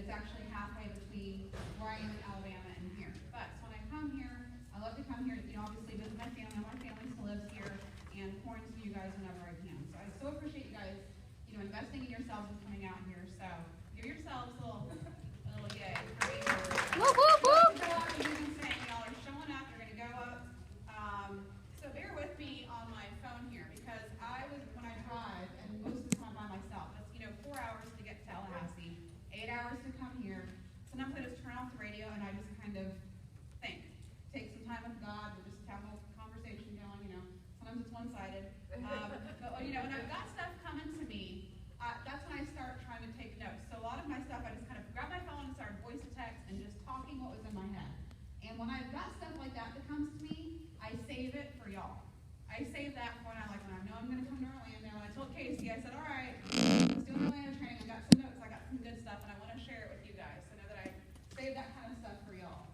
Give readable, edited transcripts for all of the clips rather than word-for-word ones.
it's actually halfway between where I am in Alabama and here. But so when I come here, I love to come here to, obviously visit my family. My family still lives here, and pour into you guys whenever I can. So I so appreciate you guys, investing in yourselves and coming out here. So give yourselves a little yay for being here. Woo, woo, woo! Y'all are showing up. You're going to go up. So bear with me on my phone here, because when I drive, and most of the time by myself, it's 4 hours to get to Tallahassee, 8 hours to come here. Sometimes I just turn off the radio and I just kind of think, take some time with God, or just have a conversation going. Sometimes it's one-sided. But when I've got stuff coming to me, that's when I start trying to take notes. So a lot of my stuff, I just kind of grab my phone and start voice to text and just talking what was in my head. And when I've got stuff like that comes to me, I save it for y'all. I save that for when I know I'm going to come to Orlando. And I told Casey, I said, all right, let's do an Orlando training. I got some notes. I got some good stuff, and I want to share it with you guys. So know that I save that kind of stuff for y'all.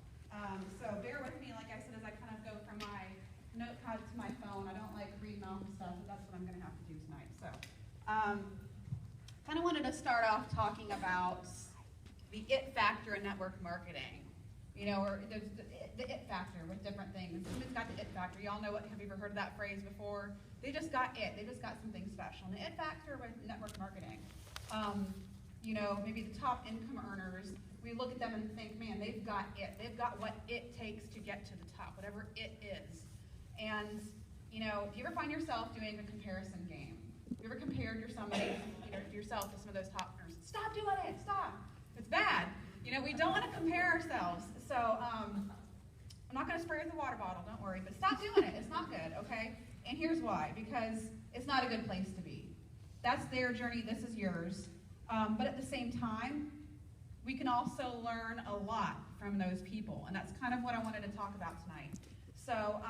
So bear with me, like I said, as I kind of go from my notepad to my phone. I don't like reading off stuff, but that's what I'm going to have to do tonight. So kind of wanted to start off talking about the it factor in network marketing. Or there's the it factor with different things. Somebody's got the it factor. Y'all know have you ever heard that phrase before? They just got it. They just got something special. And the it factor with network marketing, maybe the top income earners, we look at them and think, man, they've got it. They've got what it takes to get to the top, whatever it is. And, if you ever find yourself doing a comparison game, if you ever compared yourself to some of those top earners, stop doing it. Stop. It's bad. We don't want to compare ourselves. So I'm not going to spray with a water bottle, don't worry, but stop doing it. It's not good, okay? And here's why. Because it's not a good place to be. That's their journey. This is yours. But at the same time, we can also learn a lot from those people. And that's kind of what I wanted to talk about tonight. So,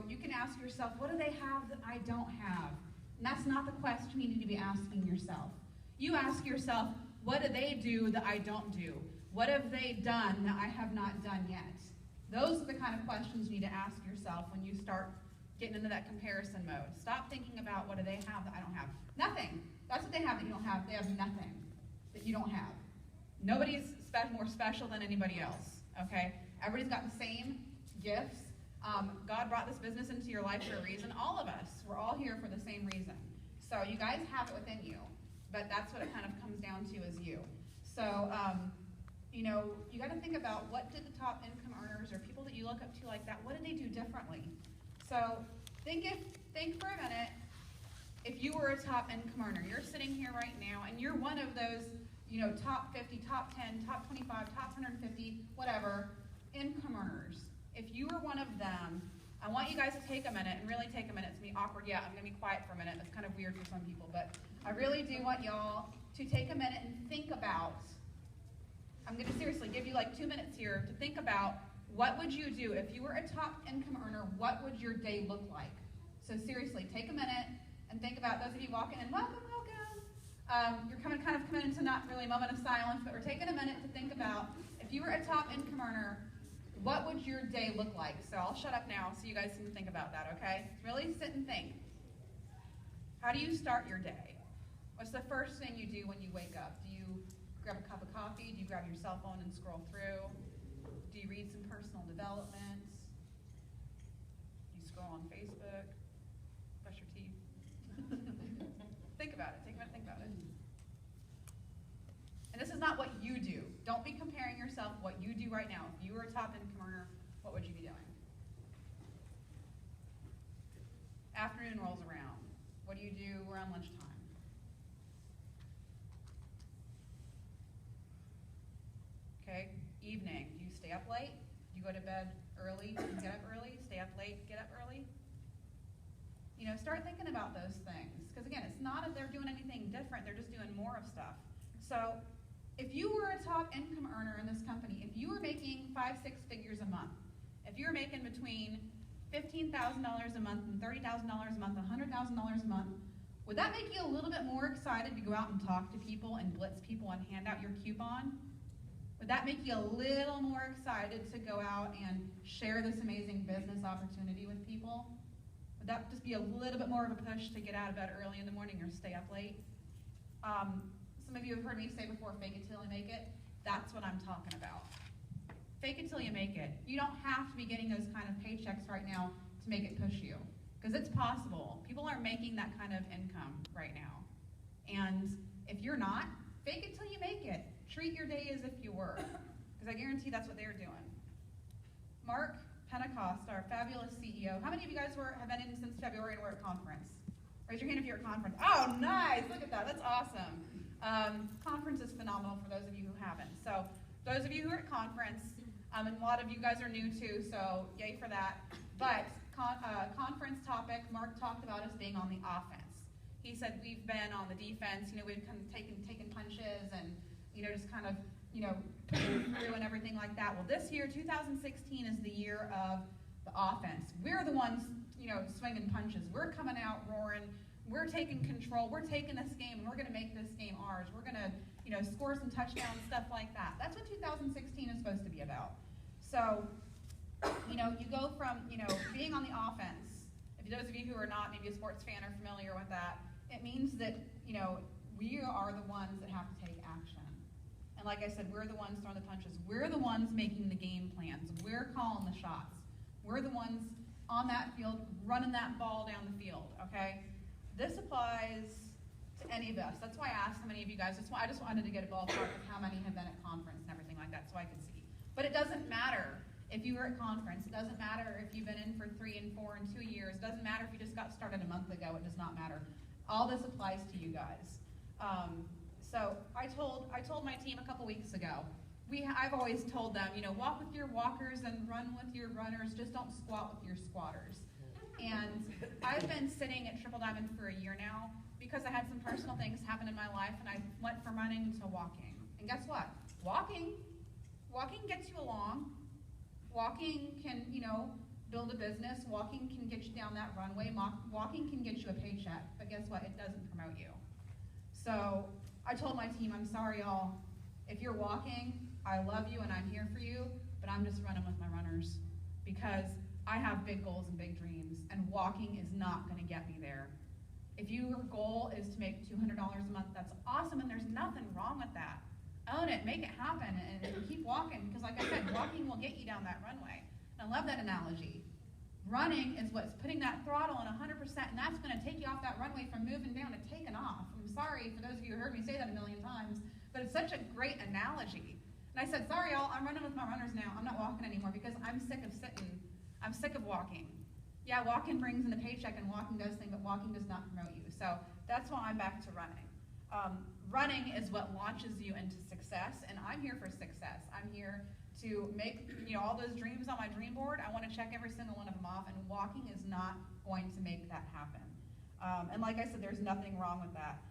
you can ask yourself, what do they have that I don't have? And that's not the question you need to be asking yourself. You ask yourself, what do they do that I don't do? What have they done that I have not done yet? Those are the kind of questions you need to ask yourself when you start getting into that comparison mode. Stop thinking about what do they have that I don't have. Nothing. That's what they have that you don't have. They have nothing that you don't have. Nobody's more special than anybody else, okay? Everybody's got the same gifts. God brought this business into your life for a reason. All of us, we're all here for the same reason. So you guys have it within you, but that's what it kind of comes down to is you. So, you got to think about, what did the top income earners or people that you look up to like that, what did they do differently? So think for a minute, if you were a top income earner, you're sitting here right now, and you're one of those, top 50, top 10, top 25, top 150, whatever, income earners. If you were one of them, I want you guys to take a minute, and really take a minute. It's going to be awkward. Yeah, I'm going to be quiet for a minute. It's kind of weird for some people, but I really do want y'all to take a minute and think about, I'm going to seriously give you like 2 minutes here to think about, what would you do if you were a top income earner? What would your day look like? So seriously, take a minute and think about, those of you walking in, welcome. You're kind of coming into not really a moment of silence, but we're taking a minute to think about, if you were a top income earner, what would your day look like? So I'll shut up now so you guys can think about that, okay? Really sit and think. How do you start your day? What's the first thing you do when you wake up? Do you grab a cup of coffee? Do you grab your cell phone and scroll through? Do you read some personal development? Do you scroll on Facebook? Brush your teeth? Think about it. Take a minute, think about it. And this is not what you do. Don't be comparing yourself what you do right now. If you were a top income earner, what would you be doing? Afternoon rolls around. What do you do around lunchtime? Okay, evening. Do you stay up late? Do you go to bed early and get up early? Stay up late, get up early? Start thinking about those things. Because again, it's not that they're doing anything different, they're just doing more of stuff. So if you were a top income earner in this company, if you were making 5-6 figures a month, if you were making between $15,000 a month and $30,000 a month, $100,000 a month, would that make you a little bit more excited to go out and talk to people and blitz people and hand out your coupon? Would that make you a little more excited to go out and share this amazing business opportunity with people? Would that just be a little bit more of a push to get out of bed early in the morning or stay up late? Some of you have heard me say before, fake it till you make it. That's what I'm talking about. Fake it till you make it. You don't have to be getting those kind of paychecks right now to make it push you, because it's possible. People are making that kind of income right now. And if you're not, fake it till you make it. Treat your day as if you were, because I guarantee that's what they're doing. Mark Pentecost, our fabulous CEO. How many of you guys have been in since February and were at conference? Raise your hand if you're at conference. Oh, nice. Look at that. That's awesome. Conference is phenomenal for those of you who haven't. So those of you who are at conference, and a lot of you guys are new too, so yay for that. But conference topic, Mark talked about us being on the offense. He said we've been on the defense. We've kind of taken punches and, just kind of, pushing through and everything like that. Well, this year, 2016, is the year of the offense. We're the ones, swinging punches. We're coming out roaring. We're taking control. We're taking this game, and we're going to make this game ours. We're going to, score some touchdowns, stuff like that. That's what 2016 is supposed to be about. So, you go from, being on the offense. If those of you who are not maybe a sports fan are familiar with that, it means that, we are the ones that have to take action. And like I said, we're the ones throwing the punches. We're the ones making the game plans. We're calling the shots. We're the ones on that field running that ball down the field, okay? This applies to any of us. That's why I asked how many of you guys. I just wanted to get a ballpark of how many have been at conference and everything like that so I could see. But it doesn't matter if you were at conference. It doesn't matter if you've been in for 3 and 4 and 2 years. It doesn't matter if you just got started a month ago. It does not matter. All this applies to you guys. So I told my team a couple weeks ago, I've always told them, walk with your walkers and run with your runners, just don't squat with your squatters. And I've been sitting at Triple Diamond for a year now because I had some personal things happen in my life, and I went from running to walking. And guess what? Walking gets you along. Walking can, build a business. Walking can get you down that runway. Walking can get you a paycheck. But guess what? It doesn't promote you. So I told my team, I'm sorry, y'all. If you're walking, I love you and I'm here for you, but I'm just running with my runners because I have big goals and big dreams, and walking is not going to get me there. If your goal is to make $200 a month, that's awesome, and there's nothing wrong with that. Own it, make it happen, and keep walking, because like I said, walking will get you down that runway. And I love that analogy. Running is what's putting that throttle on 100%, and that's going to take you off that runway from moving down to taking off. I'm sorry for those of you who heard me say that a million times, but it's such a great analogy. And I said, sorry, y'all, I'm running with my runners now. I'm not walking anymore because I'm sick of sitting. I'm sick of walking. Yeah, walking brings in the paycheck and walking does things, but walking does not promote you. So that's why I'm back to running. Running is what launches you into success, and I'm here for success. I'm here to make all those dreams on my dream board. I want to check every single one of them off, and walking is not going to make that happen. And like I said, there's nothing wrong with that.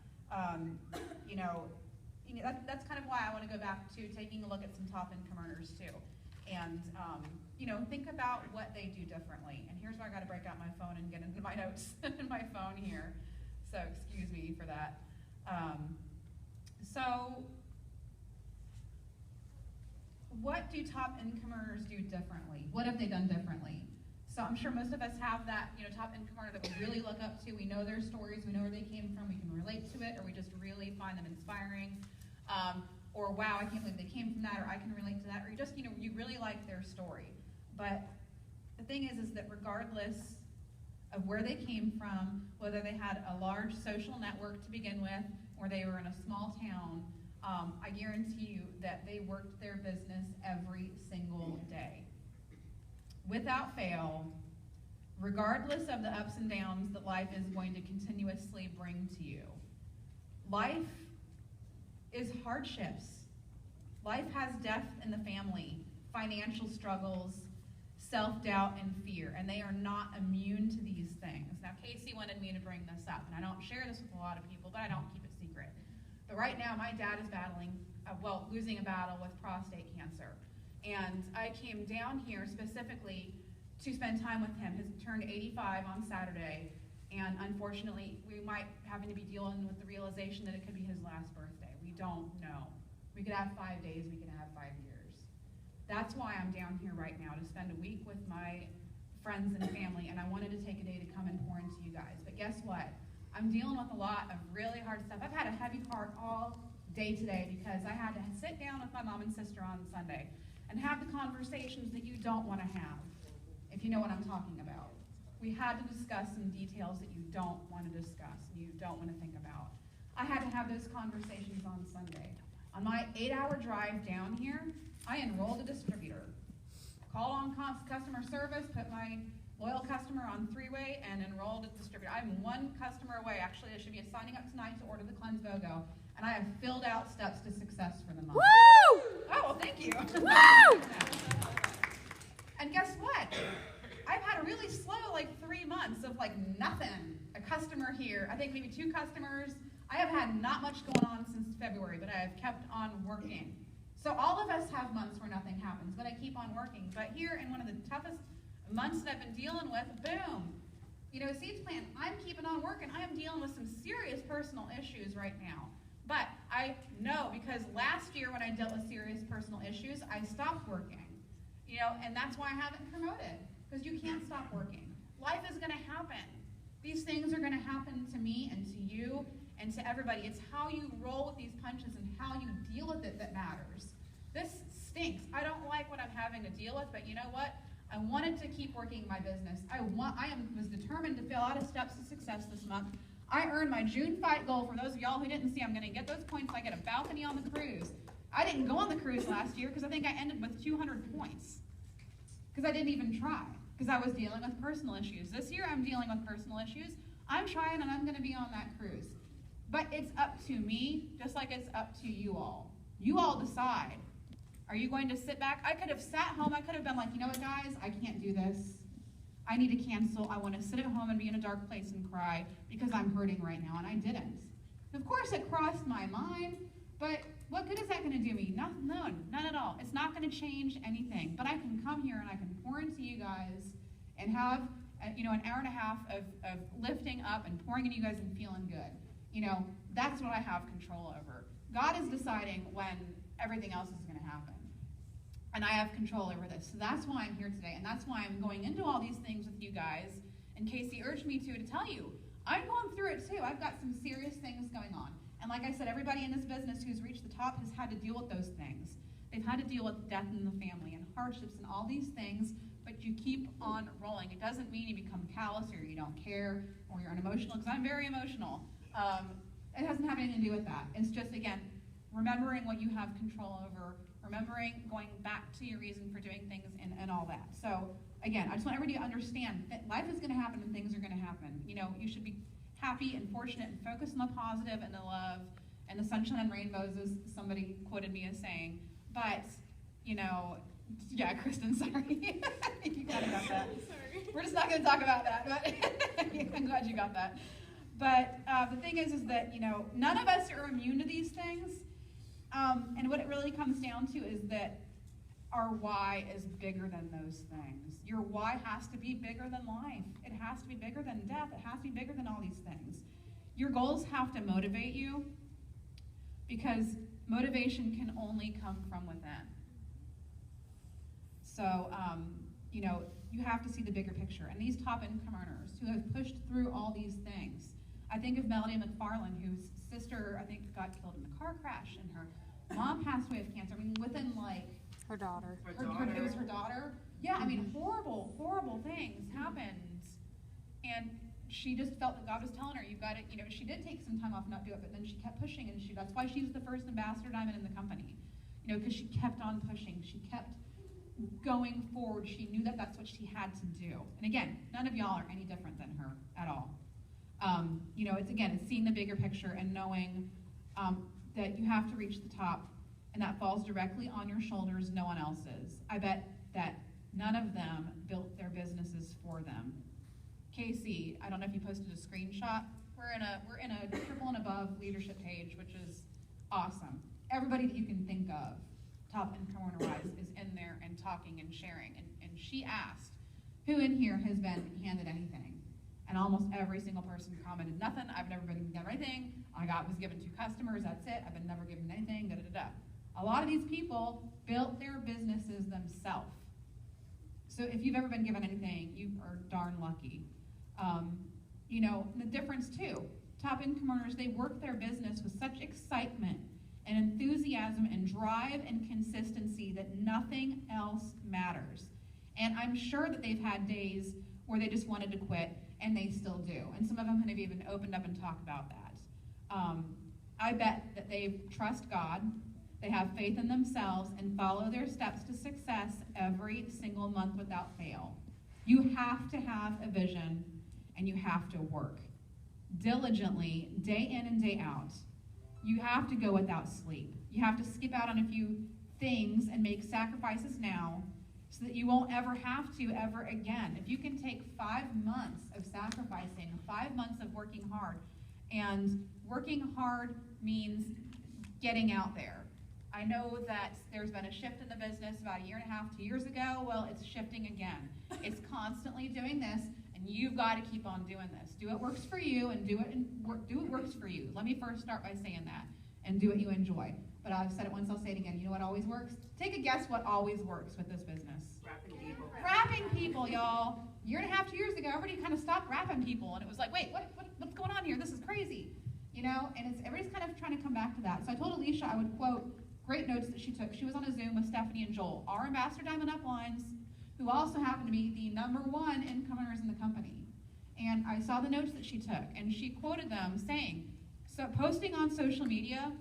That's kind of why I want to go back to taking a look at some top income earners too. And think about what they do differently. And here's where I got to break out my phone and get into my notes in my phone here. So excuse me for that. So what do top income earners do differently? What have they done differently? So I'm sure most of us have that, top income earner that we really look up to. We know their stories, we know where they came from, we can relate to it, or we just really find them inspiring. Or wow, I can't believe they came from that, or I can relate to that, or you just, you really like their story. But the thing is that regardless of where they came from, whether they had a large social network to begin with, or they were in a small town, I guarantee you that they worked their business every single day. Without fail, regardless of the ups and downs that life is going to continuously bring to you. Life is hardships. Life has death in the family, financial struggles, self-doubt, and fear, and they are not immune to these things. Now, Casey wanted me to bring this up, and I don't share this with a lot of people, but I don't keep it secret. But right now, my dad is losing a battle with prostate cancer. And I came down here specifically to spend time with him. He turned 85 on Saturday, and unfortunately, we might having to be dealing with the realization that it could be his last birthday. We don't know. We could have 5 days, we could have 5 years. That's why I'm down here right now, to spend a week with my friends and family, and I wanted to take a day to come and pour into you guys. But guess what? I'm dealing with a lot of really hard stuff. I've had a heavy heart all day today because I had to sit down with my mom and sister on Sunday and have the conversations that you don't want to have, if you know what I'm talking about. We had to discuss some details that you don't want to discuss and you don't want to think about. I had to have those conversations on Sunday. On my 8-hour drive down here, I enrolled a distributor. Called on customer service, put my loyal customer on three-way, and enrolled a distributor. I'm one customer away. Actually, I should be signing up tonight to order the Cleanse BOGO, and I have filled out steps to success for the month. Woo! Oh, well, thank you. Woo! And guess what? I've had a really slow, 3 months of, nothing. A customer here, I think maybe 2 customers. I have had not much going on since February, but I have kept on working. So all of us have months where nothing happens, but I keep on working. But here in one of the toughest months that I've been dealing with, boom. Seeds Plant, I'm keeping on working. I am dealing with some serious personal issues right now. But I know because last year when I dealt with serious personal issues, I stopped working. And that's why I haven't promoted, because you can't stop working. Life is going to happen. These things are going to happen to me and to you and to everybody. It's how you roll with these punches and how you deal with it that matters. This stinks. I don't like what I'm having to deal with, but you know what? I wanted to keep working my business. I was determined to fill out a steps to success this month. I earned my June fight goal. For those of y'all who didn't see, I'm going to get those points. I get a balcony on the cruise. I didn't go on the cruise last year because I think I ended with 200 points because I didn't even try because I was dealing with personal issues. This year I'm dealing with personal issues. I'm trying and I'm going to be on that cruise. But it's up to me, just like it's up to you all. You all decide. Are you going to sit back? I could have sat home. I could have been like, you know what, guys? I can't do this. I need to cancel. I want to sit at home and be in a dark place and cry because I'm hurting right now, and I didn't. Of course, it crossed my mind, but what good is that going to do me? None at all. It's not going to change anything. But I can come here and I can pour into you guys and have an hour and a half of lifting up and pouring into you guys and feeling good. That's what I have control over. God is deciding when everything else is going to happen. And I have control over this. So that's why I'm here today. And that's why I'm going into all these things with you guys. And Casey urged me to tell you, I'm going through it too. I've got some serious things going on. And like I said, everybody in this business who's reached the top has had to deal with those things. They've had to deal with death in the family and hardships and all these things, but you keep on rolling. It doesn't mean you become callous or you don't care or you're unemotional, because I'm very emotional. It doesn't have anything to do with that. It's just, again, remembering what you have control over, remembering going back to your reason for doing things and all that. So, again, I just want everybody to understand that life is going to happen and things are going to happen. You should be happy and fortunate and focus on the positive and the love and the sunshine and rainbows, as somebody quoted me as saying. But, yeah, Kristen, sorry. You kind of got that. Sorry. We're just not going to talk about that, but I'm glad you got that. But the thing is that, none of us are immune to these things. And what it really comes down to is that our why is bigger than those things. Your why has to be bigger than life. It has to be bigger than death. It has to be bigger than all these things. Your goals have to motivate you because motivation can only come from within. So, you have to see the bigger picture. And these top income earners who have pushed through all these things. I think of Melody McFarland, whose sister, I think, got killed in a car crash, and her mom passed away of cancer. I mean, within her daughter. It was her daughter? Yeah, I mean, horrible, horrible things happened. And she just felt that God was telling her, you've got to, she did take some time off and not do it, but then she kept pushing, and that's why she was the first ambassador diamond in the company. Because she kept on pushing. She kept going forward. She knew that that's what she had to do. And again, none of y'all are any different than her at all. It's seeing the bigger picture and knowing that you have to reach the top, and that falls directly on your shoulders, no one else's. I bet that none of them built their businesses for them. Casey, I don't know if you posted a screenshot. We're in a triple and above leadership page, which is awesome. Everybody that you can think of, top income earner-wise, is in there and talking and sharing. And she asked, who in here has been handed anything? And almost every single person commented, nothing, I've never been given anything, was given 2 customers, that's it, I've been never given anything, da-da-da-da. A lot of these people built their businesses themselves. So if you've ever been given anything, you are darn lucky. The difference too, top income earners, they work their business with such excitement and enthusiasm and drive and consistency that nothing else matters. And I'm sure that they've had days where they just wanted to quit, and they still do. And some of them have even opened up and talked about that. I bet that they trust God, they have faith in themselves, and follow their steps to success every single month without fail. You have to have a vision, and you have to work diligently, day in and day out. You have to go without sleep. You have to skip out on a few things and make sacrifices now so that you won't ever have to ever again. If you can take 5 months of sacrificing, 5 months of working hard, and working hard means getting out there. I know that there's been a shift in the business about 1.5 years, 2 years ago. Well, it's shifting again. It's constantly doing this, and you've got to keep on doing this. Do what works for you, and do what works for you. Let me first start by saying that, and do what you enjoy. But I've said it once, I'll say it again. You know what always works? Take a guess what always works with this business. Wrapping people. Wrapping people, y'all. 1.5 years, 2 years ago, everybody kind of stopped wrapping people, and it was like, wait, what's going on here? This is crazy. You know, and everybody's kind of trying to come back to that. So I told Alicia I would quote great notes that she took. She was on a Zoom with Stephanie and Joel, our Ambassador Diamond Uplines, who also happen to be the #1 income earners in the company. And I saw the notes that she took, and she quoted them saying, so posting on social media,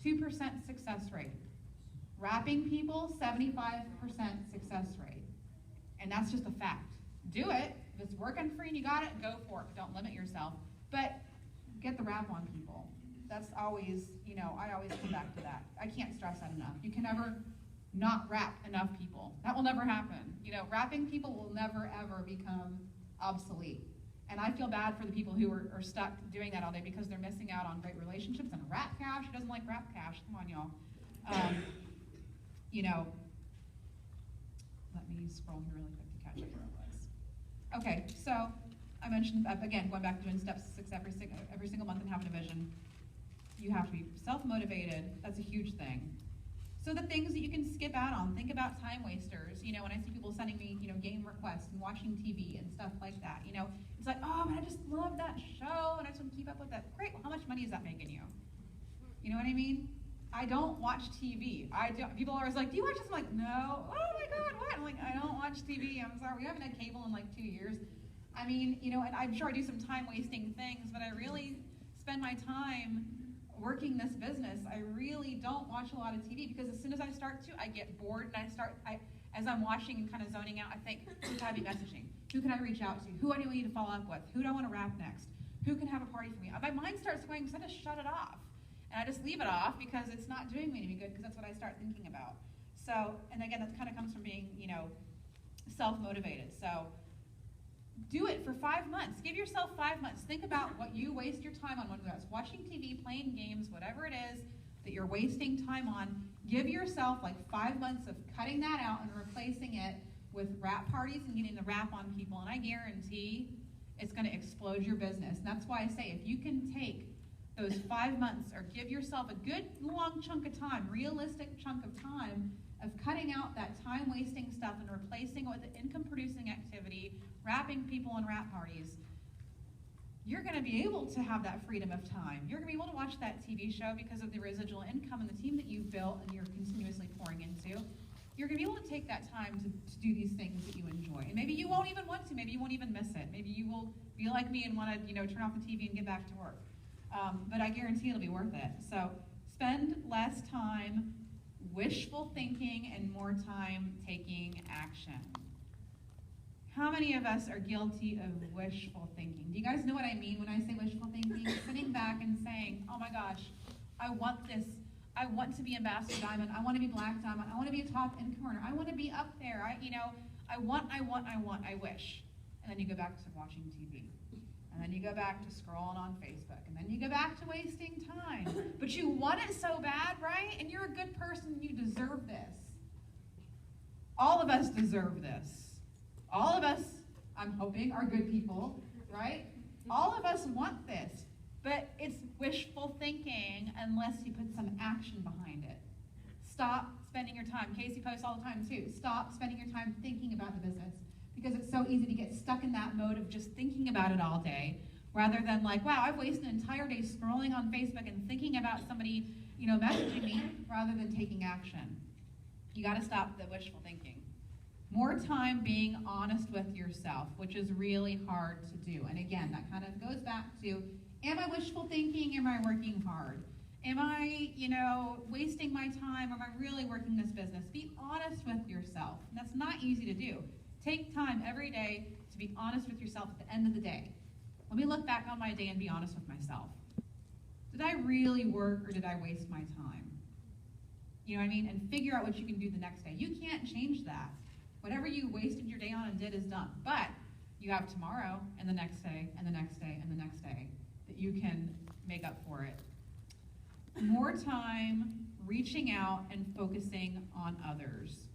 2% success rate. Wrapping people, 75% success rate. And that's just a fact. Do it. If it's working for you and you got it, go for it. Don't limit yourself. But get the wrap on people. That's always, I always come back to that. I can't stress that enough. You can never not wrap enough people. That will never happen. Wrapping people will never, ever become obsolete. And I feel bad for the people who are stuck doing that all day because they're missing out on great relationships and Wrap Cash. Who doesn't like Wrap Cash? Come on, y'all. Let me scroll here really quick to catch up where it was. Okay, so I mentioned, again, going back to doing steps to success every single month and having a vision. You have to be self-motivated. That's a huge thing. So the things that you can skip out on, think about time wasters. When I see people sending me, game requests and watching TV and stuff like that, it's like, oh, man, I just love that show and I just want to keep up with that. Great, well, how much money is that making you? You know what I mean? I don't watch TV. People are always like, do you watch this? I'm like, no. Oh my God, what? I'm like, I don't watch TV. I'm sorry, we haven't had cable in like 2 years. I mean, and I'm sure I do some time wasting things, but I really spend my time working this business. I really don't watch a lot of TV because as soon as I start to, I get bored and as I'm watching and kind of zoning out, I think, who can I be messaging? Who can I reach out to? Who do I need to follow up with? Who do I want to wrap next? Who can have a party for me? My mind starts going, so I just shut it off. And I just leave it off because it's not doing me any good because that's what I start thinking about. So, and again, that kind of comes from being, self-motivated. So do it for 5 months. Give yourself 5 months. Think about what you waste your time on, whether that's watching TV, playing games, whatever it is that you're wasting time on. Give yourself like 5 months of cutting that out and replacing it with wrap parties and getting the wrap on people. And I guarantee it's going to explode your business. And that's why I say if you can take those 5 months or give yourself a good long chunk of time, realistic chunk of time of cutting out that time-wasting stuff and replacing it with an income-producing activity, wrapping people in wrap parties, you're going to be able to have that freedom of time. You're going to be able to watch that TV show because of the residual income and the team that you've built and you're continuously pouring into. You're going to be able to take that time to do these things that you enjoy. And maybe you won't even want to. Maybe you won't even miss it. Maybe you will be like me and want to, turn off the TV and get back to work. But I guarantee it'll be worth it. So spend less time wishful thinking and more time taking action. How many of us are guilty of wishful thinking? Do you guys know what I mean when I say wishful thinking? Sitting back and saying, oh my gosh, I want this. I want to be Ambassador Diamond. I want to be Black Diamond. I want to be a top income earner. I want to be up there. I wish. And then you go back to watching TV. And then you go back to scrolling on Facebook. And then you go back to wasting time. But you want it so bad, right? And you're a good person. You deserve this. All of us deserve this. All of us, I'm hoping, are good people, right? All of us want this. But it's wishful thinking unless you put some action behind it. Stop spending your time. Casey posts all the time too. Stop spending your time thinking about the business because it's so easy to get stuck in that mode of just thinking about it all day rather than like, wow, I've wasted an entire day scrolling on Facebook and thinking about somebody messaging me rather than taking action. You got to stop the wishful thinking. More time being honest with yourself, which is really hard to do. And again, that kind of goes back to, am I wishful thinking? Am I working hard? Am I, wasting my time? Am I really working this business? Be honest with yourself. And that's not easy to do. Take time every day to be honest with yourself at the end of the day. Let me look back on my day and be honest with myself. Did I really work or did I waste my time? You know what I mean? And figure out what you can do the next day. You can't change that. Whatever you wasted your day on and did is done. But you have tomorrow and the next day and the next day and the next day that you can make up for it. More time reaching out and focusing on others.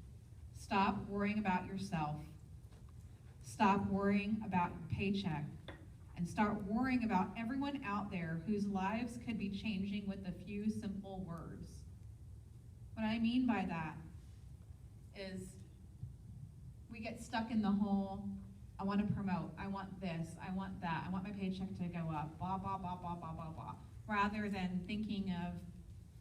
Stop worrying about yourself. Stop worrying about your paycheck. And start worrying about everyone out there whose lives could be changing with a few simple words. What I mean by that is we get stuck in the whole, I want to promote, I want this, I want that, I want my paycheck to go up, blah, blah, blah, blah, blah, blah, blah. Rather than thinking of,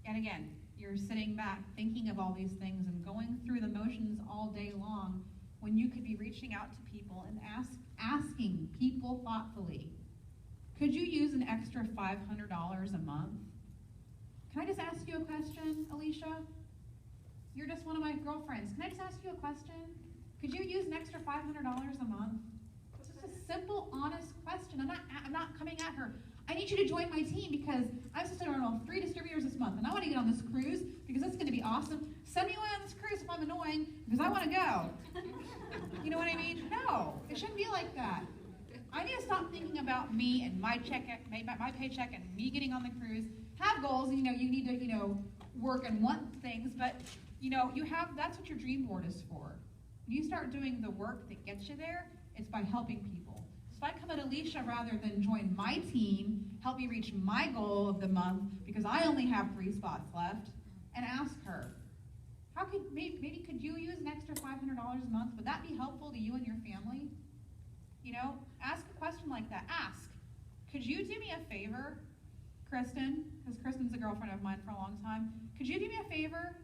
and again, you're sitting back thinking of all these things and going through the motions all day long when you could be reaching out to people and asking people thoughtfully, could you use an extra $500 a month? Can I just ask you a question, Alicia? You're just one of my girlfriends. Can I just ask you a question? Could you use an extra $500 a month? It's just a simple, honest question. I'm not coming at her. I need you to join my team because I'm supposed to enroll 3 distributors this month, and I want to get on this cruise because that's going to be awesome. Send me away on this cruise if I'm annoying because I want to go. You know what I mean? No, it shouldn't be like that. I need to stop thinking about me and my paycheck and me getting on the cruise. Have goals, you need to, work and want things, but, that's what your dream board is for. When you start doing the work that gets you there, it's by helping people. So if I come at Alicia rather than join my team, help me reach my goal of the month because I only have 3 spots left, and ask her, maybe could you use an extra $500 a month? Would that be helpful to you and your family? Ask a question like that. Ask, could you do me a favor, Kristen? Because Kristen's a girlfriend of mine for a long time. Could you do me a favor?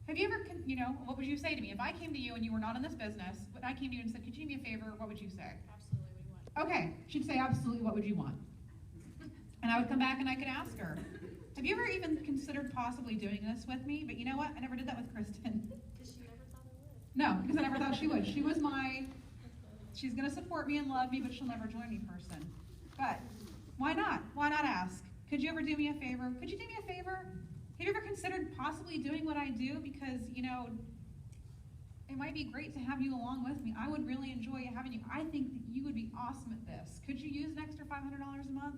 Have you ever, what would you say to me? If I came to you and you were not in this business, but I came to you and said, could you do me a favor, what would you say? Absolutely, what do you want? Okay, she'd say, absolutely, what would you want? And I would come back and I could ask her, have you ever even considered possibly doing this with me? But you know what? I never did that with Kristen. Because she never thought I would. No, because I never thought she would. She was she's going to support me and love me, but she'll never join me person. But why not? Why not ask? Could you ever do me a favor? Could you do me a favor? Have you ever considered possibly doing what I do? Because, it might be great to have you along with me. I would really enjoy having you. I think that you would be awesome at this. Could you use an extra $500 a month?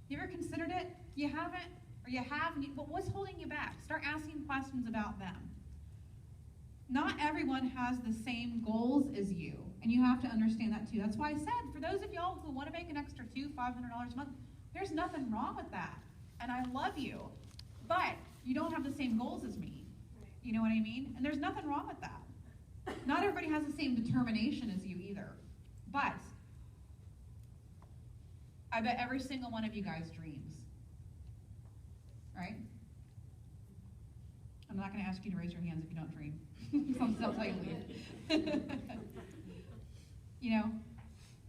You ever considered it? You haven't? Or you have? But what's holding you back? Start asking questions about them. Not everyone has the same goals as you, and you have to understand that too. That's why I said, for those of y'all who want to make an extra $500 a month, there's nothing wrong with that. And I love you. But you don't have the same goals as me. You know what I mean? And there's nothing wrong with that. Not everybody has the same determination as you either. But I bet every single one of you guys dreams. Right? I'm not going to ask you to raise your hands if you don't dream. I'll tell you to leave.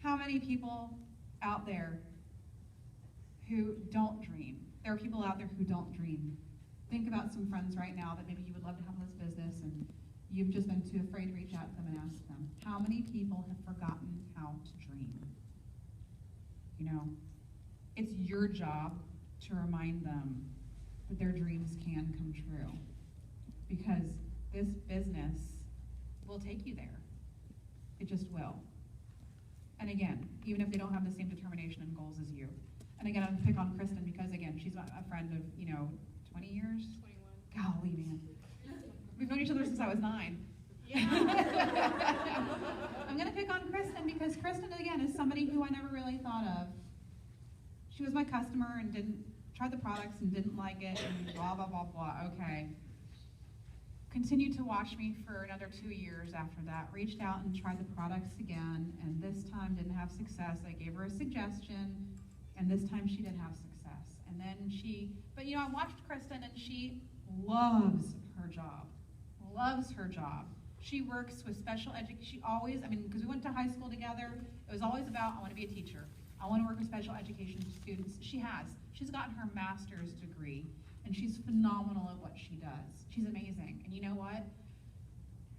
How many people out there who don't dream? There are people out there who don't dream. Think about some friends right now that maybe you would love to have in this business and you've just been too afraid to reach out to them and ask them. How many people have forgotten how to dream? It's your job to remind them that their dreams can come true. Because this business will take you there. It just will. And again, even if they don't have the same determination and goals as you. And again, I'm going to pick on Kristen because, again, she's a friend of, 20 years? 21. Golly, man. We've known each other since I was 9. Yeah. I'm going to pick on Kristen because Kristen, again, is somebody who I never really thought of. She was my customer and didn't try the products and didn't like it and blah, blah, blah, blah. Okay. Continued to watch me for another 2 years after that. Reached out and tried the products again, and this time didn't have success. I gave her a suggestion, and this time she did have success. And then but I watched Kristen, and she loves her job. Loves her job. She works with special education. She always, because we went to high school together, it was always about, I want to be a teacher. I want to work with special education students. She's gotten her master's degree, and she's phenomenal at what she does. She's amazing. And you know what?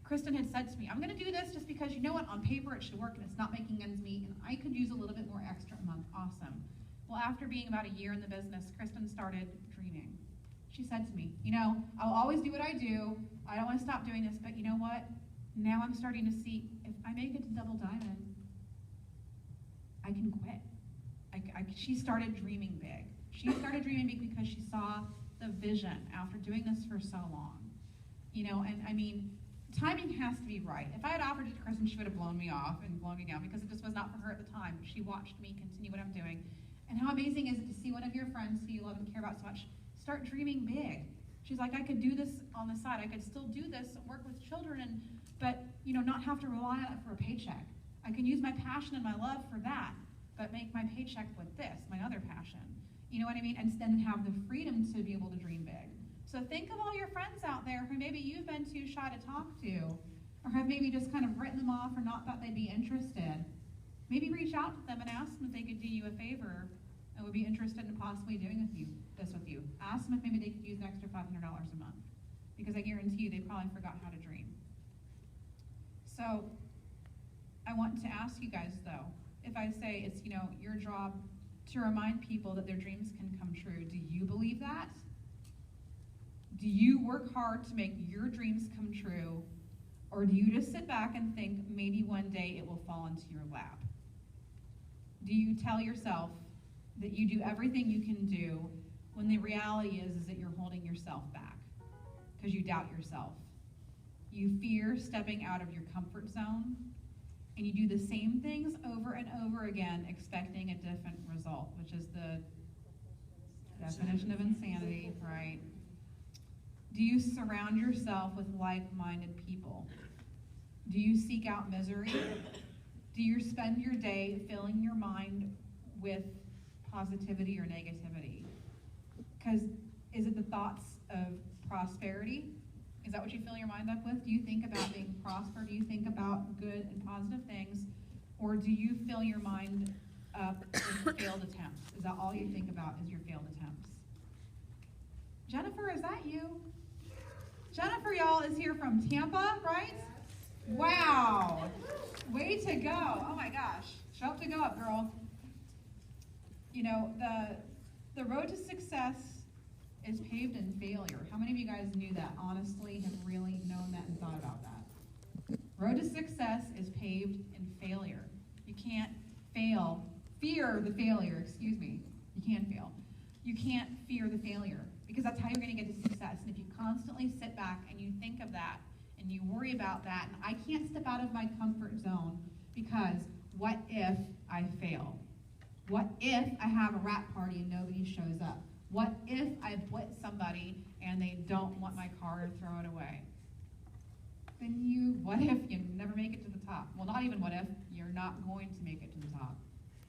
Kristen had said to me, I'm going to do this just because, on paper it should work, and it's not making ends meet, and I could use a little bit more extra a month. Awesome. Well, after being about a year in the business, Kristen started dreaming. She said to me, I'll always do what I do. I don't want to stop doing this, but you know what? Now I'm starting to see, if I make it to Double Diamond, I can quit. She started dreaming big. She started dreaming big because she saw the vision after doing this for so long. Timing has to be right. If I had offered it to Kristen, she would have blown me off and blown me down because it just was not for her at the time. She watched me continue what I'm doing. And how amazing is it to see one of your friends who you love and care about so much start dreaming big? She's like, I could do this on the side. I could still do this and work with children, but not have to rely on it for a paycheck. I can use my passion and my love for that, but make my paycheck with this, my other passion. You know what I mean? And then have the freedom to be able to dream big. So think of all your friends out there who maybe you've been too shy to talk to, or have maybe just kind of written them off or not thought they'd be interested. Maybe reach out to them and ask them if they could do you a favor and would be interested in possibly doing this with you. Ask them if maybe they could use an extra $500 a month, because I guarantee you they probably forgot how to dream. So I want to ask you guys, though, if I say it's your job to remind people that their dreams can come true, do you believe that? Do you work hard to make your dreams come true, or do you just sit back and think maybe one day it will fall into your lap? Do you tell yourself that you do everything you can do when the reality is that you're holding yourself back because you doubt yourself? You fear stepping out of your comfort zone, and you do the same things over and over again expecting a different result, which is the definition of insanity, right? Do you surround yourself with like-minded people? Do you seek out misery? Do you spend your day filling your mind with positivity or negativity? Because is it the thoughts of prosperity? Is that what you fill your mind up with? Do you think about being prospered? Do you think about good and positive things? Or do you fill your mind up with failed attempts? Is that all you think about is your failed attempts? Jennifer, is that you? Jennifer, y'all, is here from Tampa, right? Wow. Way to go. Oh my gosh. Show up to go up, girl. The road to success is paved in failure. How many of you guys knew that, honestly, have really known that and thought about that? Road to success is paved in failure. You can't fear the failure, excuse me. You can fail. You can't fear the failure, because that's how you're going to get to success. And if you constantly sit back and you think of that and you worry about that, and I can't step out of my comfort zone because what if I fail? What if I have a rap party and nobody shows up? What if I blitz somebody and they don't want my car or throw it away? Then what if you never make it to the top? Well, not even what if, you're not going to make it to the top,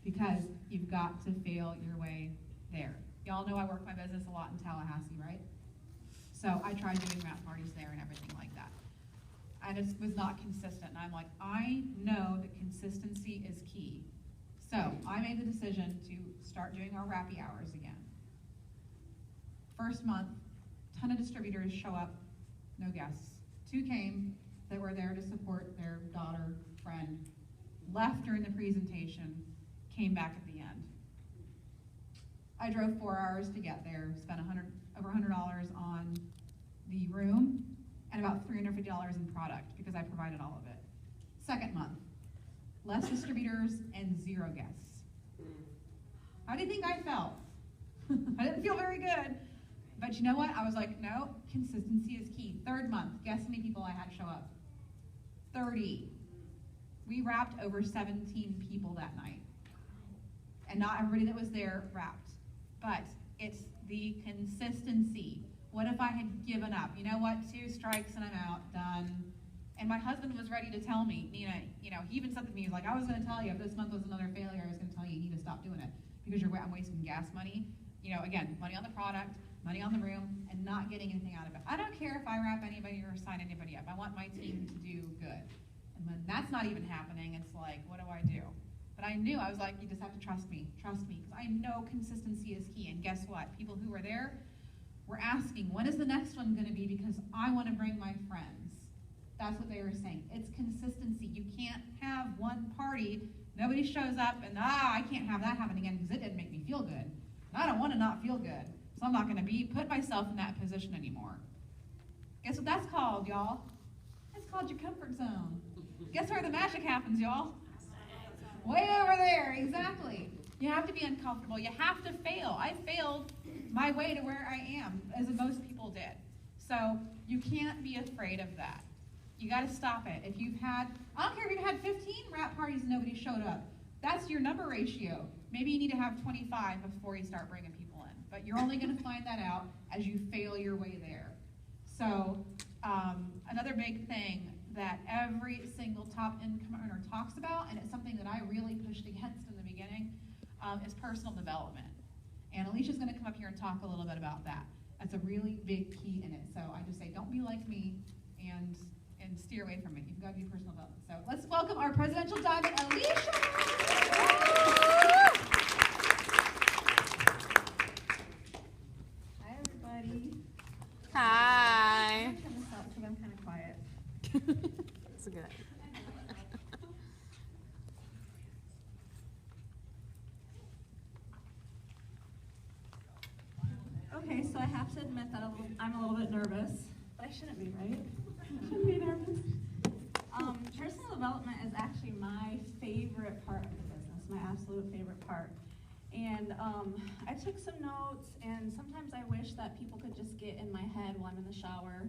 because you've got to fail your way there. Y'all know I work my business a lot in Tallahassee, right? So I tried doing rap parties there and everything like that. And it was not consistent. And I'm like, I know that consistency is key. So I made the decision to start doing our rappy hours again. First month, ton of distributors show up, no guests. 2 came that were there to support their daughter, friend, left during the presentation, came back at the end. I drove 4 hours to get there, spent over $100 on the room, and about $350 in product because I provided all of it. Second month, less distributors and 0 guests. How do you think I felt? I didn't feel very good. But you know what? I was like, no, consistency is key. Third month, guess how many people I had show up? 30. We wrapped over 17 people that night. And not everybody that was there wrapped. But it's the consistency. What if I had given up? You know what? 2 strikes and I'm out, done. And my husband was ready to tell me, Nina, he even said to me, he was like, I was going to tell you if this month was another failure, I was going to tell you need to stop doing it because I'm wasting gas money. You know, again, money on the product, money on the room, and not getting anything out of it. I don't care if I wrap anybody or sign anybody up. I want my team to do good. And when that's not even happening, it's like, what do I do? But I knew, I was like, you just have to trust me, because I know consistency is key. And guess what? People who were there were asking, when is the next one going to be? Because I want to bring my friends. That's what they were saying. It's consistency. You can't have one party, nobody shows up, and I can't have that happen again because it didn't make me feel good. And I don't want to not feel good. So I'm not going to put myself in that position anymore. Guess what that's called, y'all? It's called your comfort zone. Guess where the magic happens, y'all? Way over there, exactly. You have to be uncomfortable. You have to fail. I failed my way to where I am, as most people did. So you can't be afraid of that. You got to stop it. If you've had, I don't care if you've had 15 wrap parties and nobody showed up. That's your number ratio. Maybe you need to have 25 before you start bringing people in. But you're only going to find that out as you fail your way there. So another big thing that every single top income earner talks about, and it's something that I really pushed against in the beginning, is personal development. And Alicia's going to come up here and talk a little bit about that. That's a really big key in it. So I just say, don't be like me and steer away from it. You've got to be personal development. So let's welcome our presidential diamond, Alicia. Hi, everybody. Hi. I'm going to turn this up because I'm kind of quiet. That's good. Okay, so I have to admit that I'm a little bit nervous, but I shouldn't be, right? I shouldn't be nervous. Personal development is actually my favorite part of the business, my absolute favorite part. And I took some notes, and sometimes I wish that people could just get in my head while I'm in the shower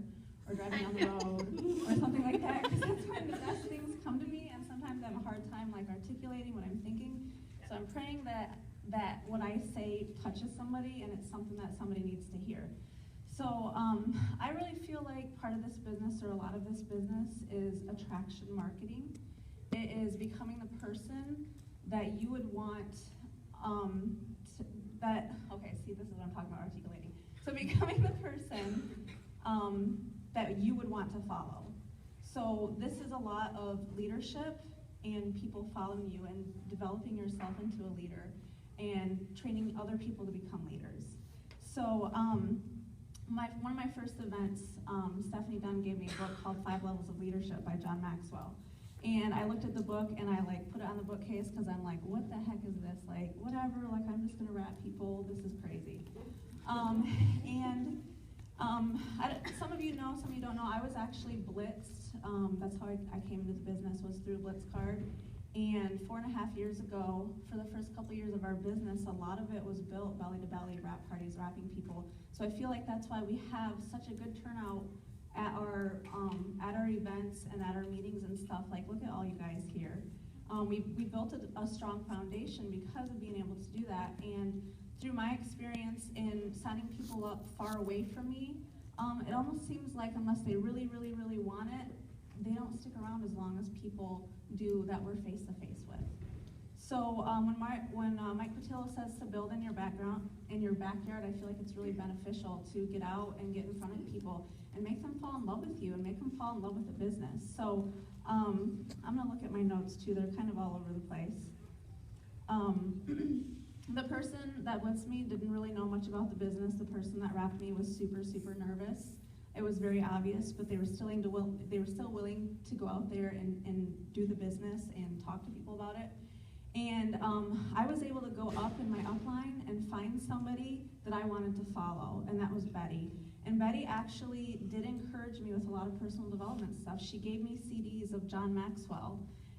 or driving down the road or something like that, because that's when the best things come to me, and sometimes I have a hard time like articulating what I'm thinking. So I'm praying that what I say touches somebody and it's something that somebody needs to hear. So I really feel like part of this business, or a lot of this business, is attraction marketing. It is becoming the person that you would want okay, see, this is what I'm talking about, articulating. So becoming the person that you would want to follow. So this is a lot of leadership and people following you and developing yourself into a leader and training other people to become leaders. So one of my first events, Stephanie Dunn gave me a book called 5 Levels of Leadership by John Maxwell. And I looked at the book and I like put it on the bookcase because I'm like, what the heck is this? Like, whatever, like I'm just gonna rap people, this is crazy. Some of you know, some of you don't know, I was actually blitzed. That's how I came into the business, was through Blitz Card. And 4.5 years ago, for the first couple years of our business, a lot of it was built belly to belly, wrap parties, wrapping people. So I feel like that's why we have such a good turnout at our events and at our meetings and stuff. Like, look at all you guys here. We built a strong foundation because of being able to do that. And through my experience in signing people up far away from me, it almost seems like unless they really, really, really want it, they don't stick around as long as people do that we're face to face with. So when Mike Patillo says to build in your backyard, I feel like it's really beneficial to get out and get in front of people and make them fall in love with you and make them fall in love with the business. So I'm gonna look at my notes too, they're kind of all over the place. The person that blitzed me didn't really know much about the business. The person that wrapped me was super, super nervous. It was very obvious, but they were still willing to go out there and do the business and talk to people about it. And I was able to go up in my upline and find somebody that I wanted to follow, and that was Betty. And Betty actually did encourage me with a lot of personal development stuff. She gave me CDs of John Maxwell,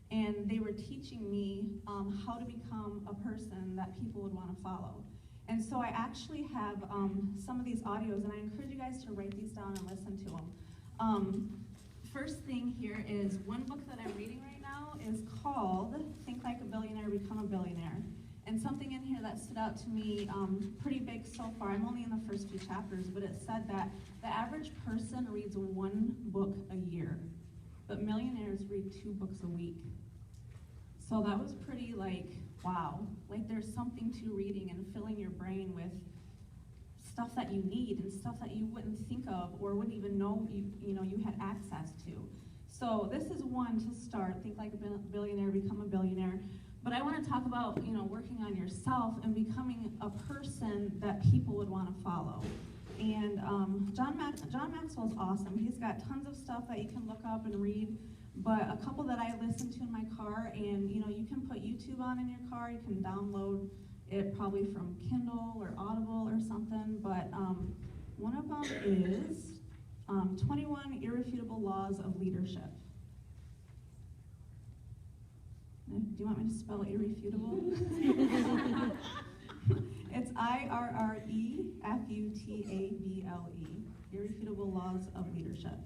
and they were teaching me how to become a person that people would want to follow. And so I actually have some of these audios, and I encourage you guys to write these down and listen to them. First thing here is one book that I'm reading right now is called Think Like a Billionaire, Become a Billionaire. And something in here that stood out to me pretty big so far, I'm only in the first few chapters, but it said that the average person reads 1 book a year, but millionaires read 2 books a week. So that was pretty like, wow, like there's something to reading and filling your brain with stuff that you need and stuff that you wouldn't think of or wouldn't even know you had access to. So this is one to start. Think like a billionaire, become a billionaire. But I want to talk about, working on yourself and becoming a person that people would want to follow. And John Maxwell's awesome. He's got tons of stuff that you can look up and read. But a couple that I listen to in my car, and you can put YouTube on in your car. You can download it probably from Kindle or Audible or something. But one of them is 21 Irrefutable Laws of Leadership. Do you want me to spell irrefutable? It's IRREFUTABLE, Irrefutable Laws of Leadership.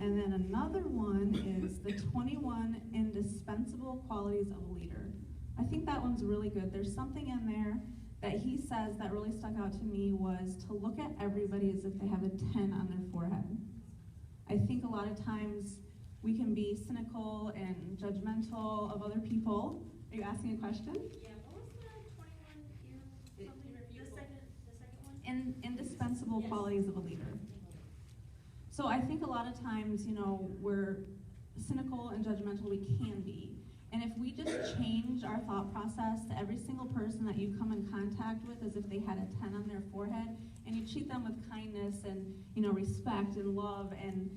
And then another one is the 21 Indispensable Qualities of a Leader. I think that one's really good. There's something in there that he says that really stuck out to me was to look at everybody as if they have a 10 on their forehead. I think a lot of times we can be cynical and judgmental of other people. Are you asking a question? Yeah, what was the 21 year something? The second one? Indispensable Yes. qualities of a leader. So I think a lot of times, we're cynical and judgmental, we can be. And if we just change our thought process to every single person that you come in contact with as if they had a 10 on their forehead, and you treat them with kindness and, respect and love and,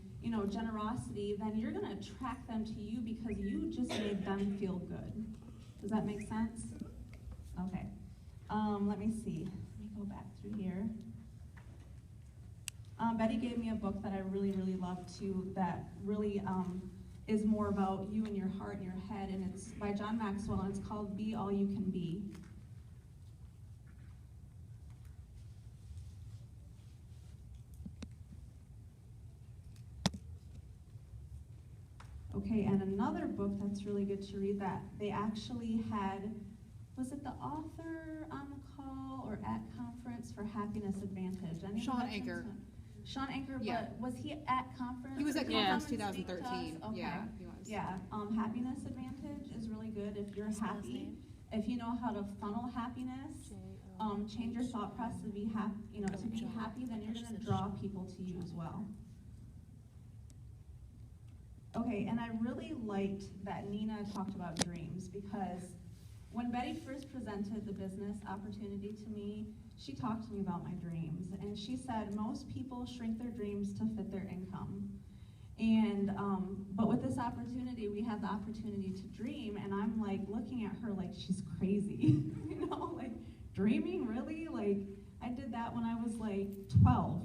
generosity, then you're gonna attract them to you because you just made them feel good. Does that make sense? Okay. Let me see. Let me go back through here. Betty gave me a book that I really, really love too, that really is more about you and your heart and your head, and it's by John Maxwell, and it's called Be All You Can Be. Okay, and another book that's really good to read that they actually had, was it the author on the call or at conference for Happiness Advantage? Anyone Sean listen Anker. to- Sean Anker, Yeah. but was he at conference? He was at Did conference come and speak to us? 2013. Okay. Yeah, he was. Yeah, Happiness Advantage is really good if you're Spell his happy. name. If you know how to funnel happiness, change your thought process to be happy. To be happy, then you're going to draw people to you as well. Okay, and I really liked that Nina talked about dreams because when Betty first presented the business opportunity to me, she talked to me about my dreams, and she said most people shrink their dreams to fit their income. And but with this opportunity, we had the opportunity to dream, and I'm like looking at her like she's crazy, like dreaming, really? Like I did that when I was like 12,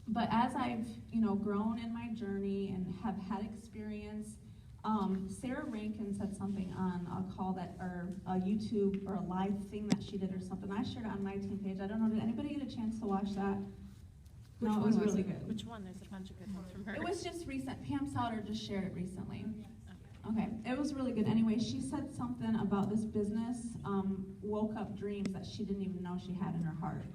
But as I've grown in my journey and have had experience, Sarah Rankin said something on a call or a YouTube or a live thing that she did or something. I shared it on my team page. I don't know, did anybody get a chance to watch that? Which No, it one was was really it? good. Which one? There's a bunch of good ones from her. It was just recent. Pam Sauter just shared it recently. Okay, it was really good. Anyway, she said something about this business woke up dreams that she didn't even know she had in her heart.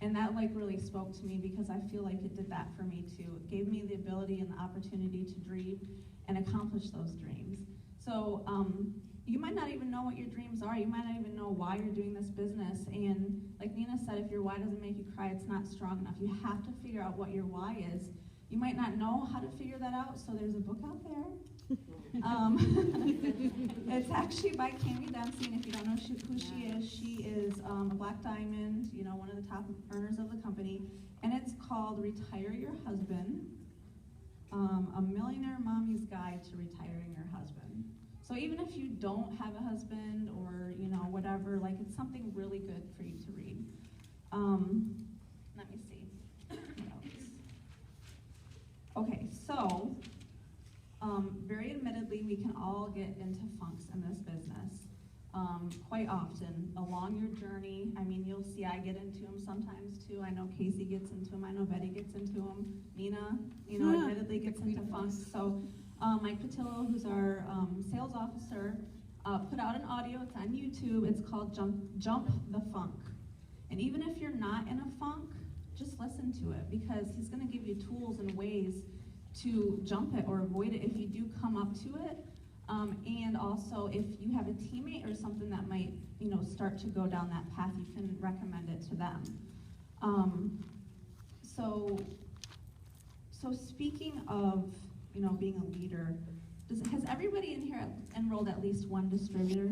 And that really spoke to me because I feel like it did that for me too. It gave me the ability and the opportunity to dream and accomplish those dreams. So you might not even know what your dreams are. You might not even know why you're doing this business. And like Nina said, if your why doesn't make you cry, it's not strong enough. You have to figure out what your why is. You might not know how to figure that out, so there's a book out there. It's actually by Cami Dempsey, and if you don't know who she is a Black Diamond, one of the top earners of the company, and it's called Retire Your Husband, A Millionaire Mommy's Guide to Retiring Your Husband. So even if you don't have a husband or, whatever, it's something really good for you to read. Let me see. What else? Okay, so very admittedly, we can all get into funks in this business quite often along your journey. I mean, you'll see I get into them sometimes too. I know Casey gets into them. I know Betty gets into them. Nina, admittedly gets into funks. So Mike Patillo, who's our sales officer, put out an audio. It's on YouTube. It's called Jump the Funk. And even if you're not in a funk, just listen to it because he's going to give you tools and ways to jump it or avoid it if you do come up to it. And also, if you have a teammate or something that might, start to go down that path, you can recommend it to them. So speaking of, being a leader, has everybody in here enrolled at least one distributor?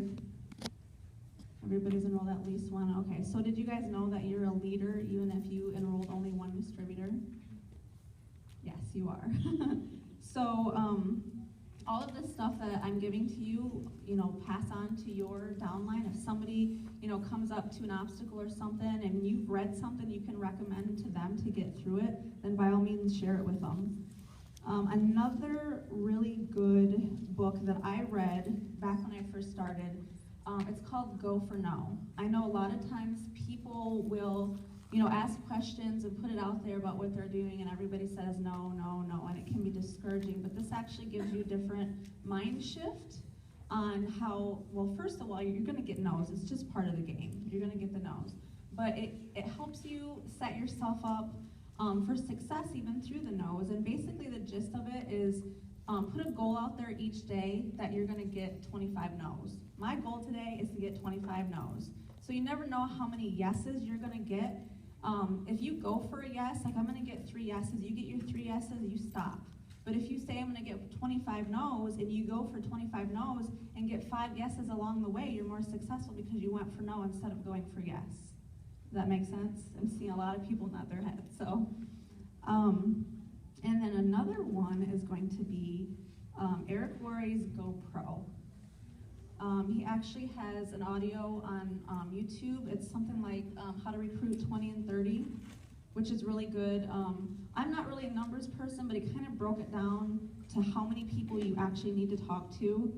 Everybody's enrolled at least one? Okay, so did you guys know that you're a leader even if you enrolled only one distributor? Yes, you are. So, all of this stuff that I'm giving to you, pass on to your downline. If somebody, comes up to an obstacle or something and you've read something you can recommend to them to get through it, then by all means share it with them. Another really good book that I read back when I first started, it's called Go for No. I know a lot of times people will, ask questions and put it out there about what they're doing, and everybody says no, no, no, and it can be discouraging. But this actually gives you a different mind shift on how, well, first of all, you're going to get no's. It's just part of the game. You're going to get the no's. But it helps you set yourself up for success even through the no's. And basically the gist of it is put a goal out there each day that you're going to get 25 no's. My goal today is to get 25 no's. So you never know how many yeses you're going to get. If you go for a yes, like I'm going to get 3 yeses, you get your 3 yeses, you stop. But if you say I'm going to get 25 no's and you go for 25 no's and get 5 yeses along the way, you're more successful because you went for no instead of going for yes. Does that make sense? I'm seeing a lot of people nod their heads. So, and then another one is going to be Eric Worre's GoPro. He actually has an audio on YouTube. It's something like how to recruit 20 and 30, which is really good. I'm not really a numbers person, but he kind of broke it down to how many people you actually need to talk to.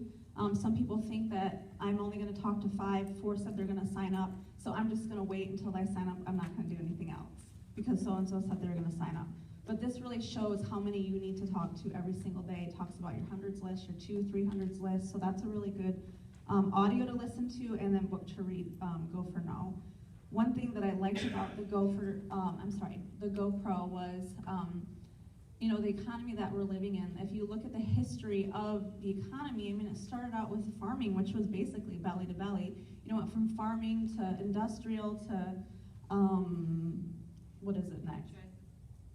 Some people think that I'm only going to talk to 5, 4 said they're going to sign up, so I'm just going to wait until they sign up. I'm not going to do anything else because so-and-so said they're going to sign up. But this really shows how many you need to talk to every single day. It talks about your hundreds list, your 200, 300s list, so that's a really good audio to listen to, and then book to read, Go for No. One thing that I liked about the the GoPro was, the economy that we're living in. If you look at the history of the economy, it started out with farming, which was basically belly to belly. Went from farming to industrial to, what is it next?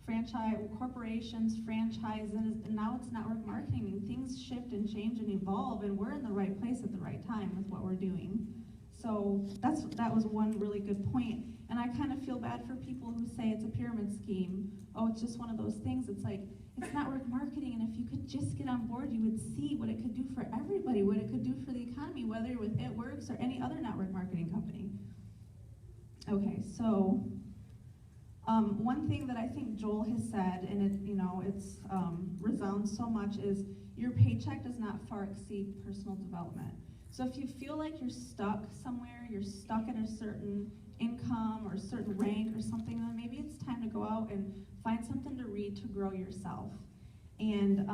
Franchise, corporations, franchises, and now it's network marketing, and things shift and change and evolve, and we're in the right place at the right time with what we're doing. So that was one really good point. And I kind of feel bad for people who say it's a pyramid scheme. Oh, it's just one of those things. It's like, it's network marketing, and if you could just get on board, you would see what it could do for everybody, what it could do for the economy, whether you're with It Works or any other network marketing company. Okay, so one thing that I think Joel has said, and it's resounds so much, is your paycheck does not far exceed personal development. So if you feel like you're stuck somewhere, you're stuck at a certain income or a certain rank or something, then maybe it's time to go out and find something to read to grow yourself. And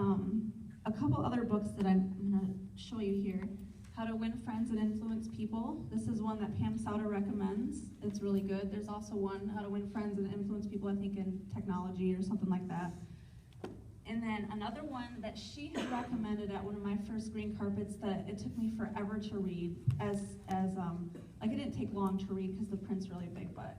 a couple other books that I'm going to show you here. How to Win Friends and Influence People. This is one that Pam Sauter recommends. It's really good. There's also one, How to Win Friends and Influence People, I think in technology or something like that. And then another one that she had recommended at one of my first green carpets that it took me forever to read, like it didn't take long to read because the print's really big, but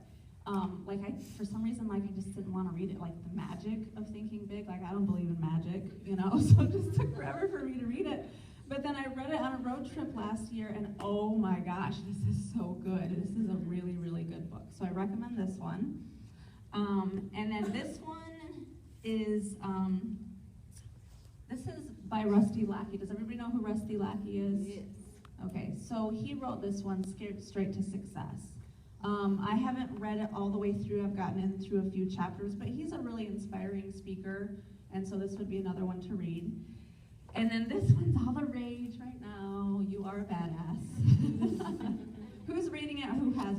for some reason, I just didn't want to read it, like The Magic of Thinking Big. Like, I don't believe in magic, so it just took forever for me to read it. But then I read it on a road trip last year, and oh my gosh, this is so good. This is a really, really good book. So I recommend this one. And then this one is, this is by Rusty Lackey. Does everybody know who Rusty Lackey is? Yes. Okay, so he wrote this one, Scared Straight to Success. I haven't read it all the way through. I've gotten in through a few chapters, but he's a really inspiring speaker, and so this would be another one to read. And then this one's all the rage right now. You Are a Badass. Who's reading it? Who has